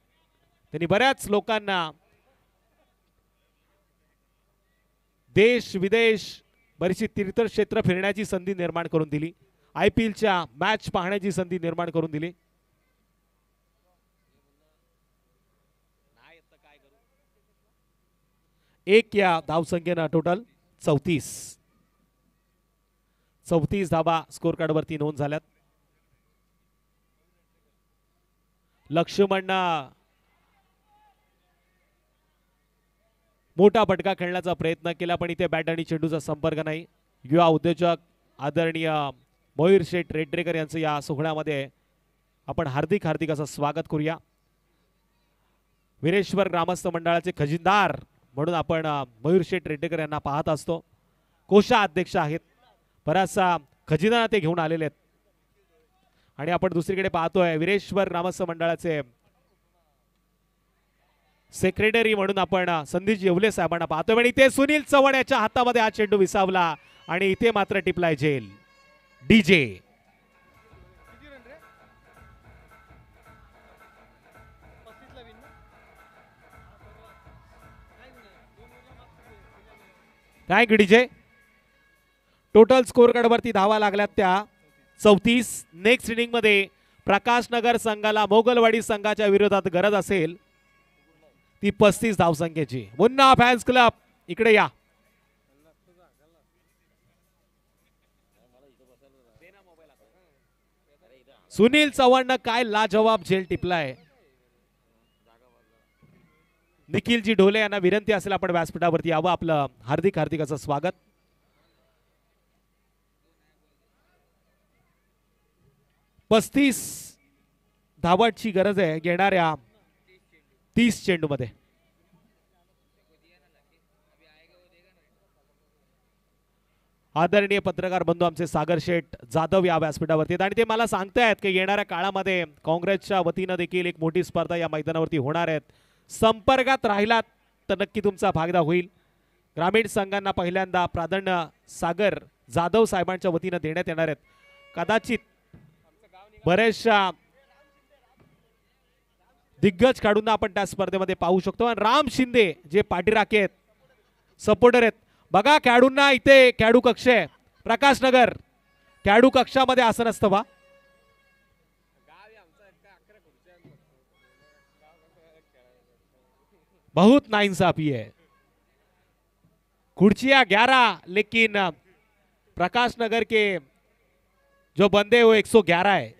त्यांनी बऱ्याच लोकांना देश विदेश बरीचशी तीर्थक्षेत्र फिरण्याची संधी निर्माण करून दिली. IPLच्या मॅच पाहण्याची संधी निर्माण करून दिली. एक या धावसंख्येनं टोटल 34 धाबा स्कोर कार्डवरती नोंद झाल्यात. लक्ष्मण मोठा फटका खेळण्याचा प्रयत्न केला पण इथे बॅट आणि चेंडूचा संपर्क नाही. युवा उद्योजक आदरणीय मयूर शेठ रेड्रेकर यांचं या सोहळ्यामध्ये आपण हार्दिक असं स्वागत करूया. वीरेश्वर ग्रामस्थ मंडळाचे खजिनदार म्हणून आपण मयूर शेठ रेड्डेकर यांना पाहत असतो. कोषाध्यक्ष आहेत. बराचसा खजिना ते घेऊन आलेले आहेत. आणि आपण दुसरीकडे पाहतोय वीरेश्वर ग्रामस्थ मंडळाचे सेक्रेटरी म्हणून आपण संदीप येवले साहेबांना पाहतोय. आणि इथे सुनील चव्हाण याच्या हातामध्ये हा चेंडू विसावला आणि इथे मात्र टिपलाय झेल. DJ thank you DJ. Total score कार्डवरती धावा लागल्यात त्या 34. नेक्स्ट इनिंग मध्ये प्रकाश नगर संघाला मोगलवाडी संघाच्या विरोधात गरज असेल ती 35 धावसंख्येची. मुन्ना फॅन्स क्लब इकडे या. सुनील चव्हाणनं काय लाजवाब झेल टिपलाय. निखिलजी ढोले यांना विनंती असेल आपण व्यासपीठावरती यावं. आपलं हार्दिक असं स्वागत. पस्तीस धावांची गरज आहे येणाऱ्या 30 चेंडू मध्ये. आदरणीय पत्रकार बंधू आमचे सागर शेठ जाधव या व्यासपीठावरती आहेत आणि ते मला सांगतायत की येणाऱ्या काळामध्ये काँग्रेसच्या वतीनं देखील एक मोठी स्पर्धा या मैदानावरती होणार आहेत. संपर्कात राहिलात तर नक्की तुमचा फायदा होईल. ग्रामीण संघांना पहिल्यांदा प्राधान्य सागर जाधव साहेबांच्या वतीनं देण्यात येणार आहेत. कदाचित बरेचशा दिग्गज खेळाडूंना आपण त्या स्पर्धेमध्ये पाहू शकतो. आणि राम शिंदे जे पाठीराखे आहेत सपोर्टर आहेत बघा खेळाडूंना. इथे खेळाडू कक्ष आहे प्रकाश नगर. खेळाडू कक्षामध्ये असं नसतं बा. बहुत नाइंसाफी है. कुर्सियां 11 लेकिन प्रकाश नगर के जो बंदे वो 111 है.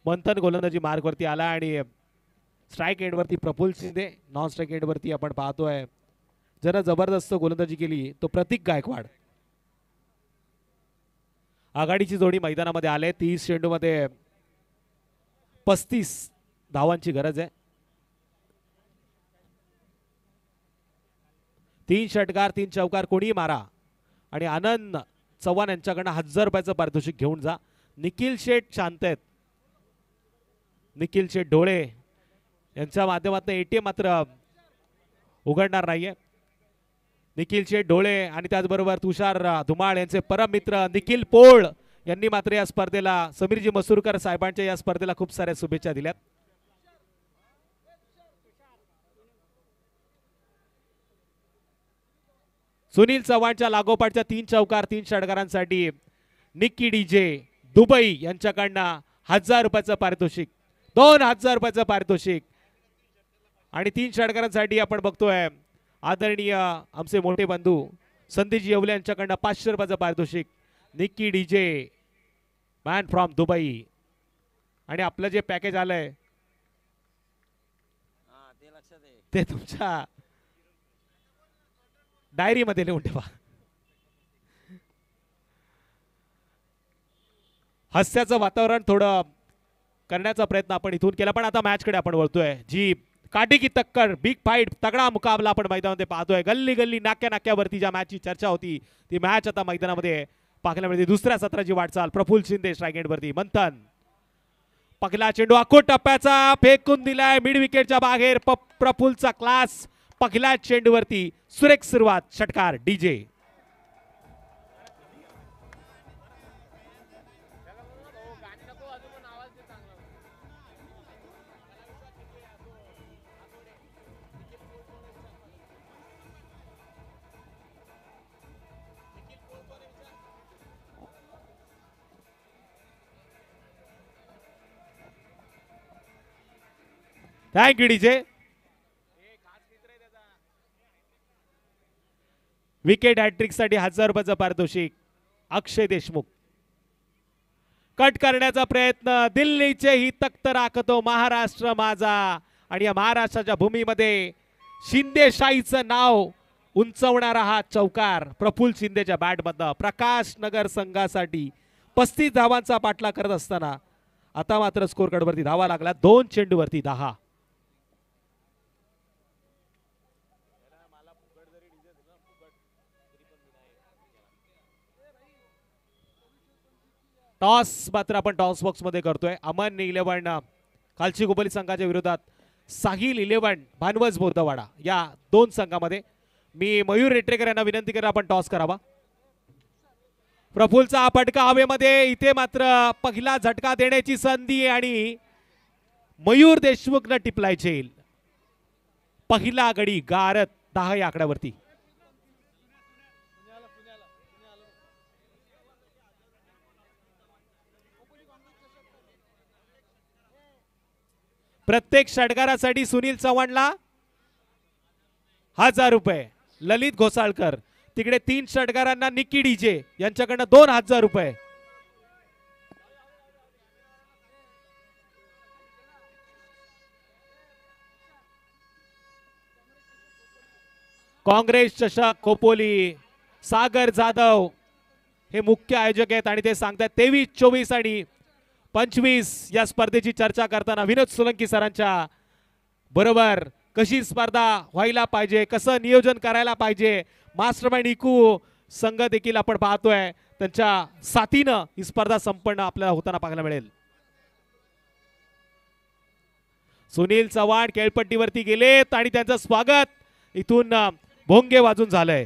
मंथन गोलंदाजी मार्कवरती आला आणि स्ट्राईक एंडवरती प्रफुल्ल शिंदे, नॉन स्ट्राईक एंडवरती आपण पाहतोय जरा जबरदस्त गोलंदाजी केली तो प्रतीक गायकवाड. आघाडीची जोडी मैदानामध्ये आले. 30 चेंडूमध्ये 35 धावांची गरज आहे. 3 षटकार 3 चौकार कोणीही मारा आणि आनंद चव्हाण यांच्याकडनं 1000 रुपयाचं पारितोषिक घेऊन जा. निखिल शेठ शांत आहेत. निखिल शेठ डोळे यांच्या माध्यमातून एटीएम मात्र उघडणार नाहीये. निखिल शेठ डोळे आणि त्याचबरोबर तुषार धुमाळ यांचे परम मित्र निखिल पोळ यांनी मात्र या स्पर्धेला समीरजी मसूरकर साहेबांच्या या स्पर्धेला खूप साऱ्या शुभेच्छा दिल्यात. सुनील चव्हाणच्या लागोपाठच्या 3 चौकार 3 षटकारांसाठी निक्की डीजे दुबई यांच्याकडनं 1000 रुपयाचं पारितोषिक, 2000 रुपयाचं पारितोषिक आणि 3 षटकारांसाठी आपण बघतोय आदरणीय आमचे मोठे बंधू संदीपजी येवले यांच्याकडनं 500 रुपयाचं पारितोषिक. Nikki DJ man from Dubai. आणि आपलं जे पॅकेज आलंय ते तुमच्या डायरीमध्ये लिहून ठेवा. हास्याचं वातावरण थोडं करण्याचा प्रयत्न आपण इथून केला, पण आता मॅचकडे आपण वळतोय. जी काठी की टक्कर, बिग फाईट, तगडा मुकाबला आपण मैदानामध्ये पाहतोय. गल्ली गल्ली नाक्या नाक्यावरती ज्या मॅचची चर्चा होती ती मॅच आता मैदानामध्ये पाहायला मिळते. दुसऱ्या सत्राची वाटचाल. प्रफुल्ल शिंदे स्ट्राईक एंडवरती. मंथन पहिला चेंडू आखो टप्प्याचा फेकून दिलाय मिड विकेटच्या बाहेर. प्रफुल्लचा क्लास पहिल्या चेंडूवरती सुरेख सुरुवात. षटकार DJ. Thank you DJ. Wicket hattrick साठी 1000 रुपयाचं पारितोषिक. अक्षय देशमुख. कट करण्याचा प्रयत्न. दिल्लीचे ही तख्त राखतो महाराष्ट्र माझा. आणि या महाराष्ट्राच्या भूमीमध्ये शिंदेशाहीचं नाव उंचवणारा हा चौकार प्रफुल्ल शिंदेच्या बॅटमधनं प्रकाश नगर संघासाठी 35 धावांचा पाठलाग करत असताना आता मात्र स्कोर कार्डवरती धावा लागला. 2 चेंडूवरती 10. टॉस मात्र आपण टॉस बॉक्स मध्ये करतोय. अमन 11 खालची गोबली संघाच्या विरोधात साहिल 11 भानवस बौद्धवाडा या 2 संघामध्ये. मी मयूर रेटरेकर यांना विनंती करा आपण टॉस करावा. प्रफुल्लचा हा फटका हवेमध्ये. इथे मात्र पहिला झटका देण्याची संधी आणि मयूर देशमुखनं टिपलायचे. पहिला गडी गारत 10 या आकड्यावरती. प्रत्येक षटकारासाठी सुनील चव्हाणला 1000 रुपये. ललित घोसाळकर तिकडे 3 षटकारांना निक्की डीजे यांच्याकडनं 2000 रुपये. काँग्रेस चषक खोपोली सागर जाधव हे मुख्य आयोजक आहेत आणि ते सांगतात 23, 24 आणि 25 या स्पर्धेची चर्चा करताना विनोद सोलंकी सरांच्या बरोबर कशी स्पर्धा व्हायला पाहिजे, कसं नियोजन करायला पाहिजे. मास्टरमाइंड इकू संघ देखील आपण पाहतोय त्यांच्या साथीनं ही स्पर्धा संपन्न आपल्याला होताना पाहायला मिळेल. सुनील चव्हाण खेळपट्टीवरती गेलेत आणि त्यांचं स्वागत इथून भोंगे वाजून झालंय.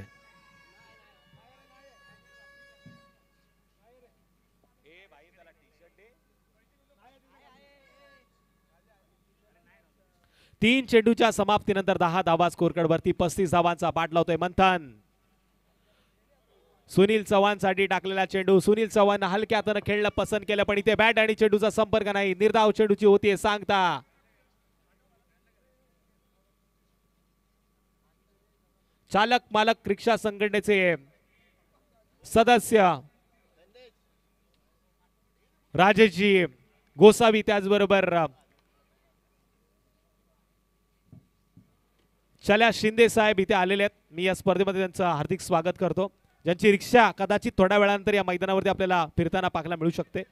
तीन चेंडूच्या समाप्तीनंतर 10 धावा स्कोर कार्डवरती. 35 धावांचा पाठ लावतोय मंथन. सुनील चव्हाण साठी टाकलेला चेंडू. सुनील चव्हाण हलक्या हाताने खेळणं पसंत केलं पण इथे बॅट आणि चेंडूचा संपर्क नाही. निर्धाव चेंडूची होतीये सांगता. चालक मालक रिक्षा संघटनेचे सदस्य राजेशजी गोसावी त्याचबरोबर चल्या शिंदे साहेब इथे आलेले आहेत. मी या स्पर्धेमध्ये त्यांचं हार्दिक स्वागत करतो. ज्यांची रिक्षा कदाचित थोड्या वेळानंतर या मैदानावरती आपल्याला फिरताना पाहायला मिळू शकते.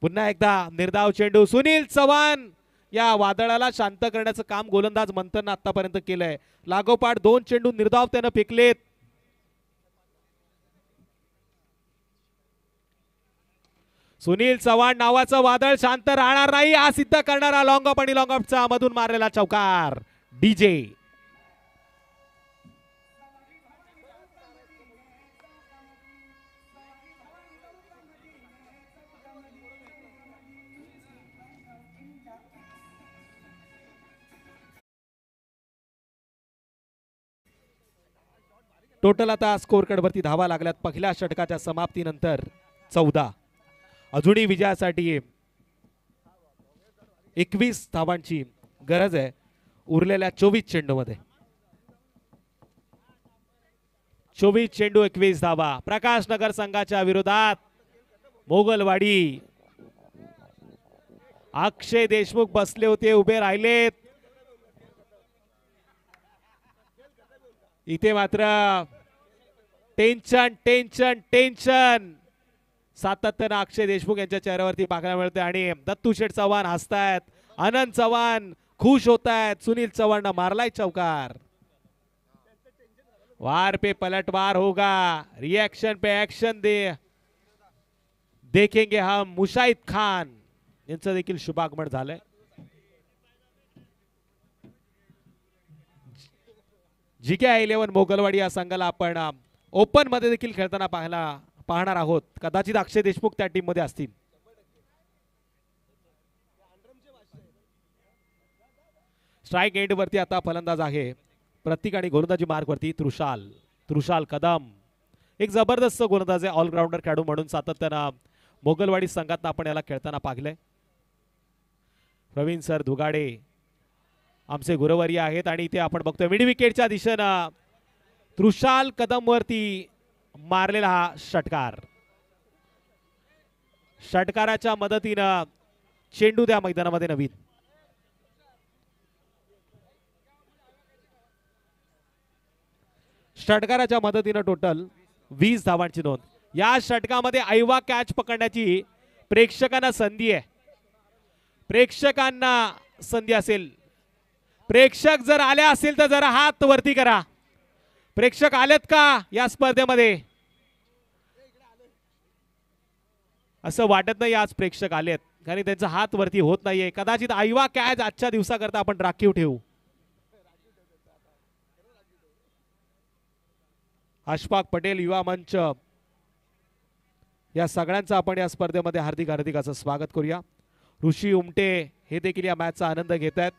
पुन्हा एकदा निर्धाव चेंडू, सुनील चव्हाण या वादळाला शांत करण्याचं काम गोलंदाज मंथननं आतापर्यंत केलंय. लागोपाठ 2 चेंडू निर्धाव त्यानं फेकलेत. सुनील चव्हाण नावाचं वादळ शांत राहणार नाही, हा सिद्ध करणारा लॉंग ऑफ आणि लॉंग ऑफचा मधून मारलेला चौकार डीजे. टोटल आता स्कोर कार्डवरती धावा लागल्यात. पहिल्या षटकाच्या समाप्तीनंतर 14. अजूनही विजयासाठी 21 धावांची गरज आहे उरलेल्या 24 चेंडूमध्ये. 24 चेंडू 21 धावा. प्रकाश नगर संघाच्या विरोधात मोगलवाडी. अक्षय देशमुख बसले होते, उभे राहिलेत. इथे मात्र टेन्शन टेन्शन टेन्शन सातत्यानं अक्षय देशमुख यांच्या चेहऱ्यावरती पाहायला मिळते. आणि दत्तू शेठ चव्हाण हसतायत, आनंद चव्हाण खुश होत आहेत. सुनील चव्हाण मारलाय चौकार. वार पे पलटवार होगा, रिएक्शन पे एक्शन देखेंगे हम. मुशाहिद खान यांचं देखील शुभागमन झालंय. GK11 मोगलवाडी या संघाला आपण ओपन मध्ये देखील खेळताना पाहणार आहोत. कदाचित अक्षय देशमुख त्या टीम मध्ये असतील. स्ट्राइक एंड वरती आता फलंदाज आहे प्रतीक आणि गोलंदाजी मार्ग वरती तृषाल कदम. एक जबरदस्त गोलंदाज आहे, ऑलराऊंडर खेळाडू म्हणून सातत्यानं मोगलवाडी संघात आपण याला खेळताना पाहिलंय. प्रवीण सर धुगाडे आमचे गुरुवर्य आहेत. आणि इथे आपण बघतोय मिड विकेटच्या दिशेनं तृषाल कदम वरती मारलेला हा षटकार. षटकाराच्या मदतीनं चेंडू त्या मैदानामध्ये नवीन. षटकाराच्या मदतीनं टोटल 20 धावांची नोंद. या षटकामध्ये ऐवा कॅच पकडण्याची प्रेक्षकांना संधी आहे. प्रेक्षकांना संधी असेल, प्रेक्षक जर आले असेल तर जरा हात वरती करा. प्रेक्षक आलेत का या स्पर्धेमध्ये? असं वाटत नाही आज प्रेक्षक आलेत, कारण त्यांचा हात वरती होत नाहीये. कदाचित ऐवा कॅच आजच्या दिवसाकरता आपण राखीव ठेवू. अशफाक पटेल युवा मंच या सगळ्यांचं आपण या स्पर्धेमध्ये हार्दिक हार्दिक असं स्वागत करूया. ऋषी उमटे हे देखील या मॅचचा आनंद घेत आहेत.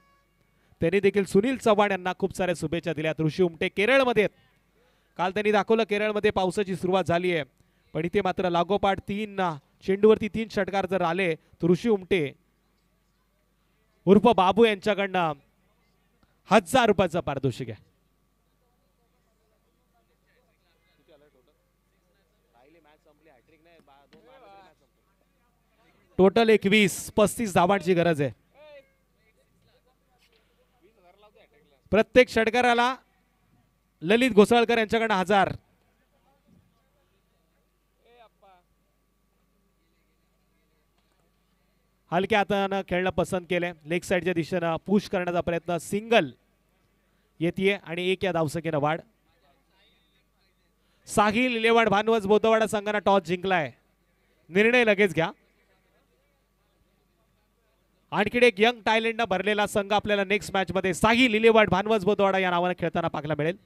त्यांनी देखील सुनील चव्हाण यांना खूप साऱ्या शुभेच्छा दिल्यात. ऋषी उमटे केरळमध्ये आहेत. काल त्यांनी दाखवलं केरळमध्ये पावसाची सुरुवात झाली आहे, पण इथे मात्र लागोपाठ 3 चेंडूवरती 3 षटकार जर आले तर ऋषी उमटे उर्फ बाबू यांच्याकडनं 1000 रुपयाचं पारितोषिक आहे. टोटल 35 धावांची गरज आहे. प्रत्येक षटकाराला ललित घोसाळकर यांच्याकडे 1000. हलक्या हातानं खेळणं पसंत केलंय. लेग साईडच्या दिशेनं पुश करण्याचा प्रयत्न, सिंगल येते आणि 1 या धावसंख्येनं वाढ. साहिल इलेव्हन भानवस बोतवाडा संघानं टॉस जिंकलाय. निर्णय लगेच घ्या. आणखी एक यंग टॅलेंटनं भरलेला संघ आपल्याला नेक्स्ट मॅच मध्ये साहिल इलेव्हन भानवस बोतवाडा या नावाने खेळताना पाहायला मिळेल.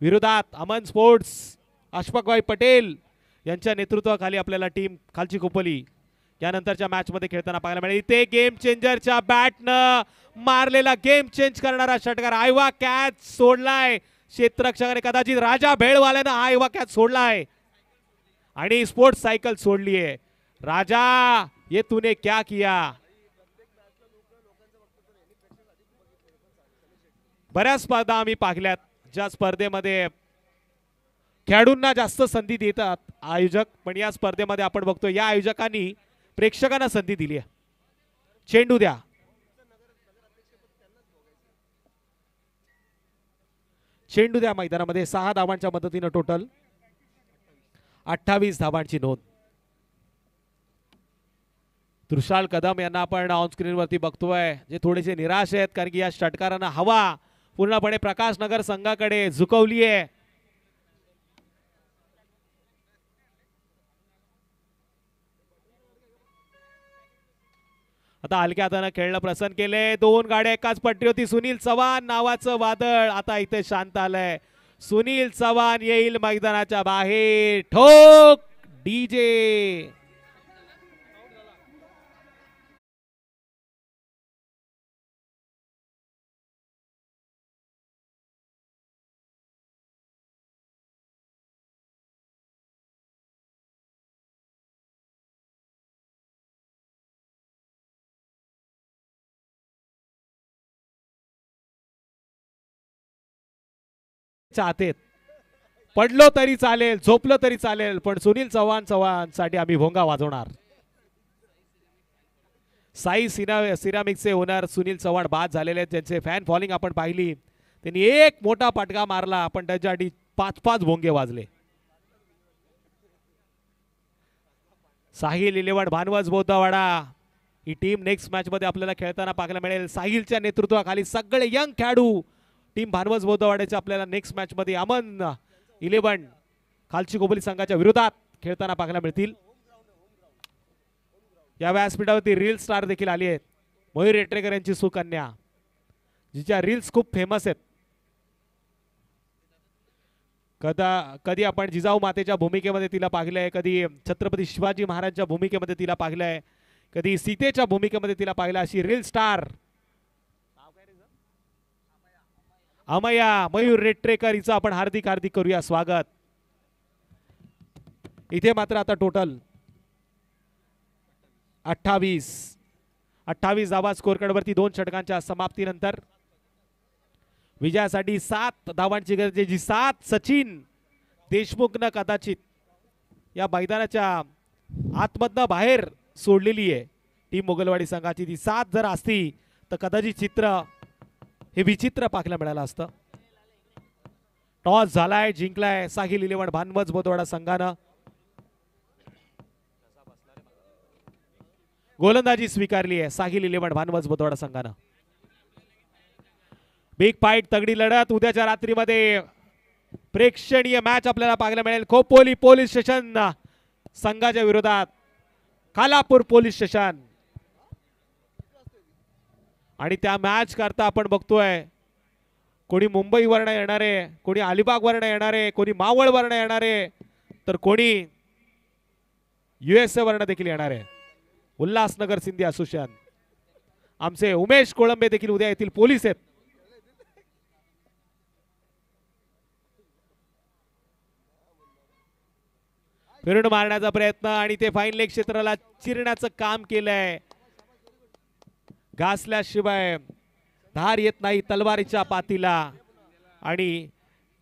विरोधात अमन स्पोर्ट्स अशफाकभाई पटेल यांच्या नेतृत्वाखाली आपल्याला टीम खालची खोपोली यानंतरच्या मॅच मध्ये खेळताना पाहायला मिळेल. इथे गेम चेंजरच्या बॅटनं मारलेला गेम चेंज करणारा षटकार. आयवा कॅच सोडलाय क्षेत्ररक्षकाने, कदाचित राजा भेळवाल्यानं हा आयवा कॅच सोडलाय आणि स्पोर्ट्स सायकल सोडलीये. राजा ये तूने क्या किया. बऱ्याच स्पर्धा आम्ही पाहिल्यात ज्या स्पर्धेमध्ये खेळाडूंना जास्त संधी देतात आयोजक, पण या स्पर्धेमध्ये आपण बघतो या आयोजकांनी प्रेक्षकांना संधी दिली आहे. चेंडू द्या. चेंडू द्या मैदानामध्ये. 6 धावांच्या मदतीनं टोटल 28 धावांची नोंद. तुषार कदम यांना आपण ऑन स्क्रीन वरती बघतोय, जे थोडेसे निराश आहेत कारण की या षटकारांना हवा पूर्णपणे प्रकाश नगर संघाकडे झुकवली आहे. आता हलक्या हाताने खेळणं प्रसन्न केले. 2 गाड्या एकाच पट्टी होती. सुनील चव्हाण नावाचं वादळ आता इथे शांत आलंय. सुनील चव्हाण येईल मैदानाच्या बाहेर. ठोक डीजे. चाहतेत पडलो तरी चालेल, झोपलो तरी चालेल, पण सुनील चव्हाण साठी आम्ही भोंगा वाजवणार. साई सिरामिक्सचे ओनर सुनील चव्हाण बाद झालेले आहेत. त्यांचे फॅन फॉलोइंग आपण पाहिली. त्यांनी एक मोठा पटका मारला, पण त्याच्यासाठी 5-5 भोंगे वाजले. साहिल इलेव्हन भानवज बौद्धवाडा ही टीम नेक्स्ट मॅच मध्ये आपल्याला खेळताना पाहायला मिळेल. साहिलच्या नेतृत्वाखाली सगळे यंग खेळाडू टीम भानवज बौद्धवाड्याचे आपल्याला नेक्स्ट मॅच मध्ये अमन 11 खालची कोबली संघाच्या विरोधात खेळताना पाहायला मिळतील. या व्यासपीठावरती रील स्टार देखील आली आहेत. मयूर रेटरेकर यांची सुकन्या, जिच्या रील्स खूप फेमस आहेत. कधी आपण जिजाऊ मातेच्या भूमिकेमध्ये तिला पाहिलंय, कधी छत्रपती शिवाजी महाराजांच्या भूमिकेमध्ये तिला पाहिलंय, कधी सीतेच्या भूमिकेमध्ये तिला पाहिलं. अशी रील स्टार अमया मयूर रेटरेकर हिचं आपण हार्दिक करूया स्वागत. इथे मात्र आता टोटल 28 धावा स्कोर कार्ड वरती 2 षटकांच्या समाप्तीनंतर विजयासाठी 7 धावांची गरज आहे, जी 7 सचिन देशमुखनं कदाचित या मैदानाच्या आतमधनं बाहेर सोडलेली आहे. टीम मोगलवाडी संघाची ती 7 जर असती तर कदाचित चित्र हे विचित्र पाहायला मिळालं असतं. टॉस झालाय, जिंकलाय साहिल इलेव्हन भानवज बौद्धवाडा संघानं. गोलंदाजी स्वीकारली आहे साहिल इलेव्हन भानवज बौद्धवाडा संघानं. बिग फाईट, तगडी लढत उद्याच्या रात्रीमध्ये प्रेक्षणीय मॅच आपल्याला पाहायला मिळेल. खोपोली पोलीस स्टेशन संघाच्या विरोधात खालापूर पोलीस स्टेशन. आणि त्या मॅच करता आपण बघतोय कोणी मुंबईवरनं येणारे, कोणी अलिबागवरनं येणारे, कोणी मावळवरनं येणारे, तर कोणी USA वरनं देखील येणारे. उल्हासनगर सिंधी असोसिएशन आमचे उमेश कोळंबे देखील उद्या येथील पोलीस आहेत. फिरून मारण्याचा प्रयत्न आणि ते फाईन लेग क्षेत्राला चिरण्याचं काम केलंय. घासल्याशिवाय धार येत नाही तलवारीच्या पातीला. आणि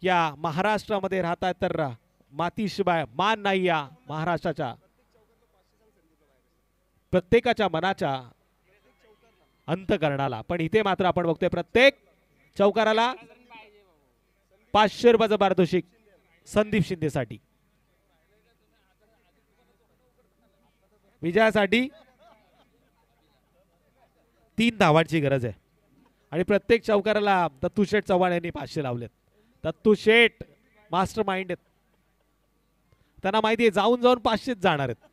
या महाराष्ट्रामध्ये राहतात तर मातीशिवाय मान नाही या महाराष्ट्राच्या प्रत्येकाच्या मनाच्या अंतकरणाला. पण इथे मात्र आपण बघतोय प्रत्येक चौकाराला 500 रुपयाचं पारितोषिक संदीप शिंदेसाठी. विजयासाठी 3 धावांची गरज आहे आणि प्रत्येक चौकाराला दत्तू शेठ चव्हाण यांनी 500 लावलेत. दत्तू शेठ मास्टर माइंड आहेत. त्यांना माहिती आहे जाऊन 500 जाणार आहेत.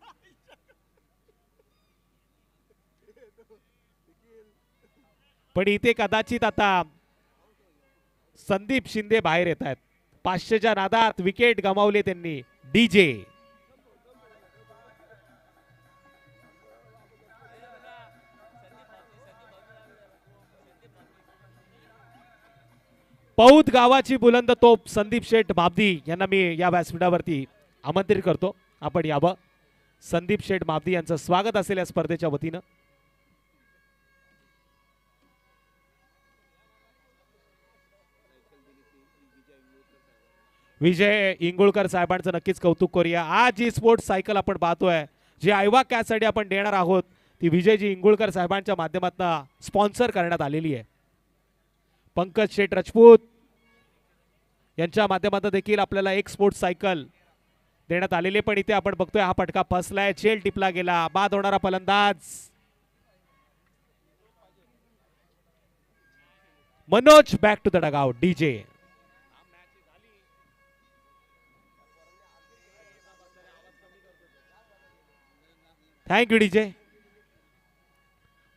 पण इथे कदाचित आता संदीप शिंदे बाहेर येत आहेत. 500च्या नादात विकेट गमावले त्यांनी. डीजे पौत गावाची बुलंद तोप संदीप शेठ माबदी यांना मी या व्यासपीठावरती आमंत्रित करतो. आपण यावं. संदीप शेठ माबदी यांचं स्वागत असेल या स्पर्धेच्या वतीनं. विजय इंगुळकर साहेबांचं नक्कीच कौतुक करूया. आज जी स्पोर्ट्स सायकल आपण पाहतोय, जी आयवा कॅचसाठी आपण देणार आहोत, ती विजयजी इंगुळकर साहेबांच्या माध्यमातून स्पॉन्सर करण्यात आलेली आहे. पंकज शेठ राजपूत यांच्या माध्यमातून देखील आपल्याला एक स्पोर्ट्स सायकल देण्यात आलेली. पण इथे आपण बघतोय हा फटका फसलाय, चेल टिपला गेला, बाद होणारा फलंदाज Manoj. Back to the dugout. DJ thank you DJ.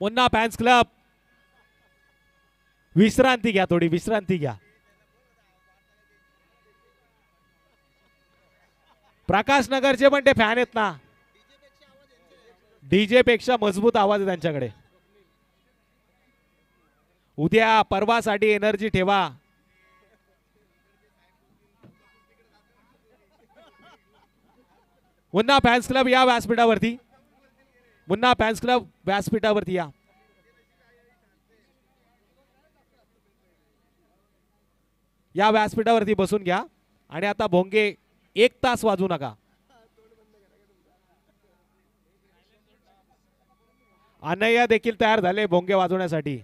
Munna fans club विश्रांती घ्या, थोडी विश्रांती घ्या. प्रकाश नगरचे पण ते फॅन आहेत ना, डीजे पेक्षा मजबूत आवाज आहे त्यांच्याकडे. उद्या परवासाठी एनर्जी ठेवा. मुन्ना फॅन्स क्लब या व्यासपीठावरती. मुन्ना फॅन्स क्लब व्यासपीठावरती या. या व्यासपीठावरती बसून घ्या. आणि आता भोंगे 1 तास वाजू नका. अनया देखील तयार झाले भोंगे वाजवण्यासाठी.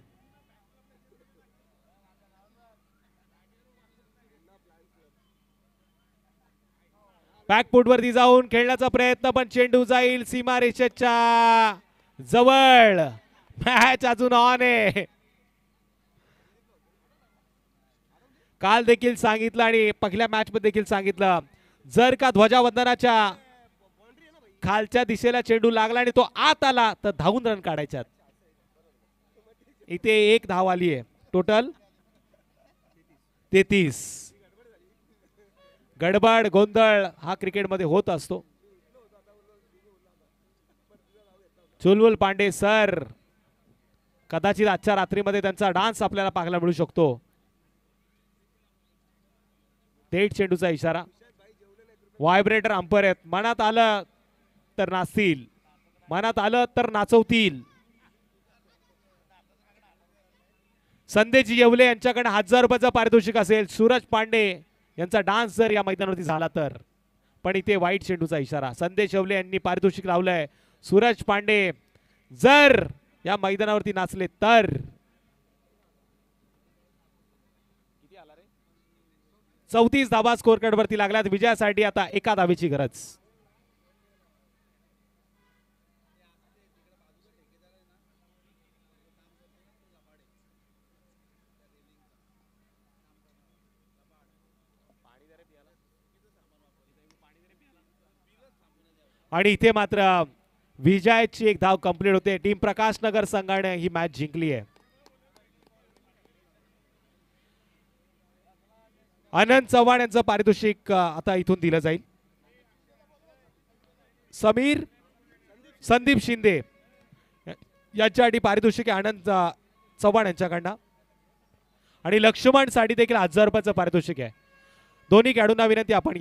बॅकफूट वरती जाऊन खेळण्याचा प्रयत्न, पण चेंडू जाईल सीमारेषेच्या जवळ. मॅच अजून ऑन आहे. काल देखील सांगितलं आणि पहिल्या मॅच मध्ये देखील सांगितलं, जर का ध्वजावंदनाच्या खालच्या दिशेला चेंडू लागला आणि तो आत आला तर धावून रन काढायच्यात. इथे 1 धाव आली आहे. टोटल 33. गडबड गोंधळ हा क्रिकेटमध्ये होत असतो. चुलबुल पांडे सर, कदाचित आजच्या रात्रीमध्ये त्यांचा डान्स आपल्याला पाहायला मिळू शकतो. थेट चेंडूचा इशारा. व्हायब्रेटर अंपर आहेत. मनात आलं तर नाचतील, मनात आलं तर नाचवतील. संदेश येवले यांच्याकडे 1000 रुपयाचं पारितोषिक असेल. सूरज पांडे यांचा डान्स जर या मैदानावरती झाला तर. पण इथे वाईट चेंडूचा इशारा. संदेश येवले यांनी पारितोषिक लावलंय. सूरज पांडे जर या मैदानावरती नाचले तर 34 धावा स्कोर कार्ड वरती लागल्यात. विजयासाठी आता 1 धावेची गरज. आणि इथे मात्र विजयाची 1 धाव कंप्लीट होते. टीम प्रकाश नगर संघाने ही मॅच जिंकली आहे. आनंद चव्हाण यांचं पारितोषिक आता इथून दिलं जाईल. समीर संदीप शिंदे यांच्यासाठी पारितोषिक आहे आनंद चव्हाण यांच्याकडनं. आणि लक्ष्मण साठी देखील 1000 रुपयाचं पारितोषिक आहे. दोन्ही खेळाडूंना विनंती, आपण